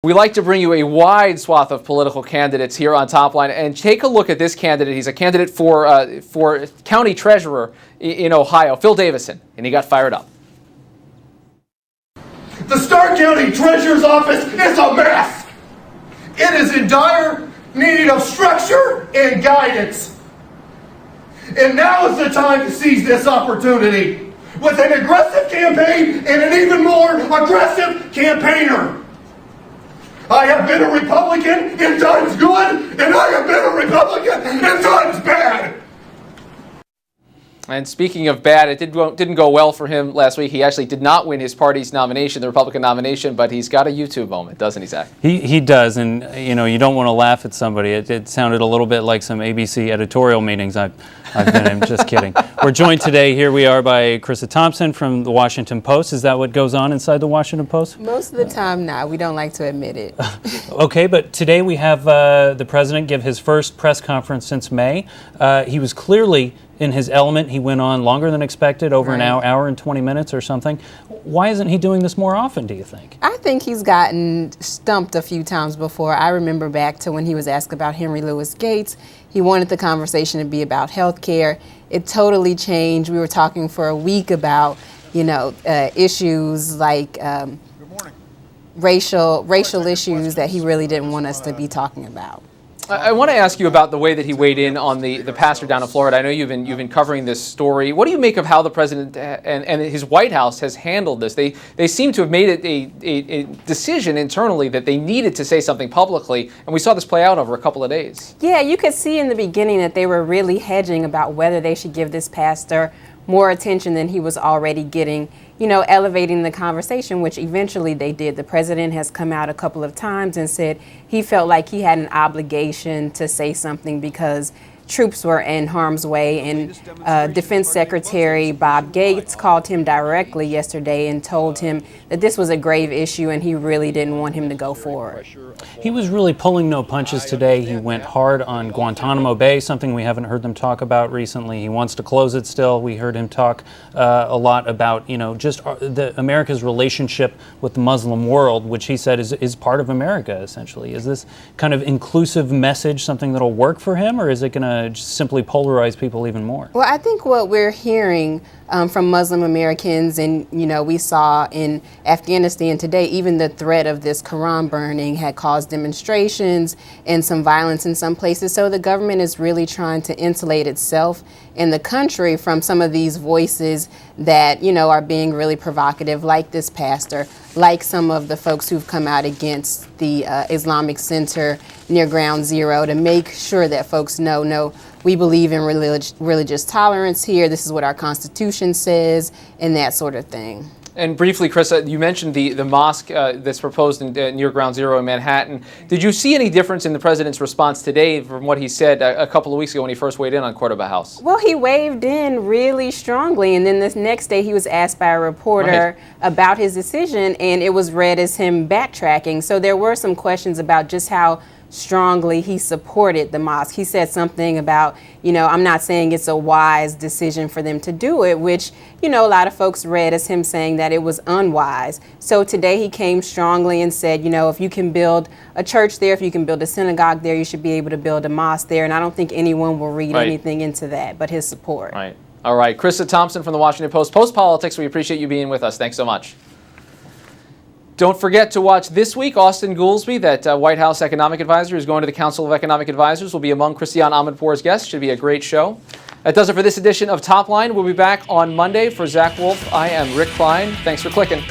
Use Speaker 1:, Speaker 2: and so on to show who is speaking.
Speaker 1: We like to bring you a wide swath of political candidates here on Top Line, and take a look at this candidate. He's a candidate for county treasurer in Ohio, Phil Davison, and he got fired up.
Speaker 2: The Stark County Treasurer's Office is a mess. It is in dire need of structure and guidance. And now is the time to seize this opportunity with an aggressive campaign and an even more aggressive campaigner. I have been a Republican in times good, and I have been a Republican in times bad.
Speaker 1: And speaking of bad, it didn't go well for him last week. He actually did not win his party's nomination, the Republican nomination, but he's got a YouTube moment, doesn't he, Zach?
Speaker 3: He does, and you don't want to laugh at somebody. It sounded a little bit like some ABC editorial meetings I've been in. Just kidding. We're joined today, here we are, by Krissah Thompson from the Washington Post. Is that what goes on inside the Washington Post?
Speaker 4: Most of the time, not. We don't like to admit it.
Speaker 3: Okay, but today we have the president give his first press conference since May. He was clearly in his element. He went on longer than expected, over an hour and 20 minutes or something. Why isn't he doing this more often, do you think?
Speaker 4: I think he's gotten stumped a few times before. I remember back to when he was asked about Henry Louis Gates. He wanted the conversation to be about health care. It totally changed. We were talking for a week about, issues like racial issues that he really didn't want us to be talking about.
Speaker 1: I want to ask you about the way that he weighed in on the pastor down in Florida. I know you've been covering this story. What do you make of how the president and his White House has handled this? They seem to have made it a decision internally that they needed to say something publicly, and we saw this play out over a couple of days.
Speaker 4: Yeah, you could see in the beginning that they were really hedging about whether they should give this pastor more attention than he was already getting, elevating the conversation, which eventually they did. The president has come out a couple of times and said he felt like he had an obligation to say something because troops were in harm's way, and Defense Secretary Bob Gates called him directly yesterday and told him that this was a grave issue and he really didn't want him to go forward.
Speaker 3: He was really pulling no punches today. He went hard on Guantanamo Bay, something we haven't heard them talk about recently. He wants to close it still. We heard him talk a lot about, just America's relationship with the Muslim world, which he said is part of America, essentially. Is this kind of inclusive message something that'll work for him, or is it going to just simply polarize people even more?
Speaker 4: Well, I think what we're hearing from Muslim Americans, and we saw in Afghanistan today, even the threat of this Quran burning had caused demonstrations and some violence in some places. So the government is really trying to insulate itself and the country from some of these voices that are being really provocative, like this pastor, like some of the folks who've come out against the Islamic Center near Ground Zero, to make sure that folks know, no, we believe in religious tolerance here. This is what our Constitution says, and that sort of thing.
Speaker 1: And briefly, Krissah, you mentioned the mosque that's proposed near Ground Zero in Manhattan. Did you see any difference in the president's response today from what he said a couple of weeks ago when he first weighed in on Cordova House?
Speaker 4: Well, he waved in really strongly, and then this next day he was asked by a reporter about his decision, and it was read as him backtracking. So there were some questions about just how strongly he supported the mosque. He said something about, I'm not saying it's a wise decision for them to do it, which, a lot of folks read as him saying that it was unwise. So today he came strongly and said, if you can build a church there, if you can build a synagogue there, you should be able to build a mosque there. And I don't think anyone will read anything into that but his support.
Speaker 1: Right. All right. Krissah Thompson from the Washington Post. Post Politics, we appreciate you being with us. Thanks so much. Don't forget to watch this week. Austin Goolsbee, that White House economic advisor, is going to the Council of Economic Advisors, will be among Christiane Amanpour's guests. Should be a great show. That does it for this edition of Top Line. We'll be back on Monday. For Zach Wolf, I am Rick Klein. Thanks for clicking.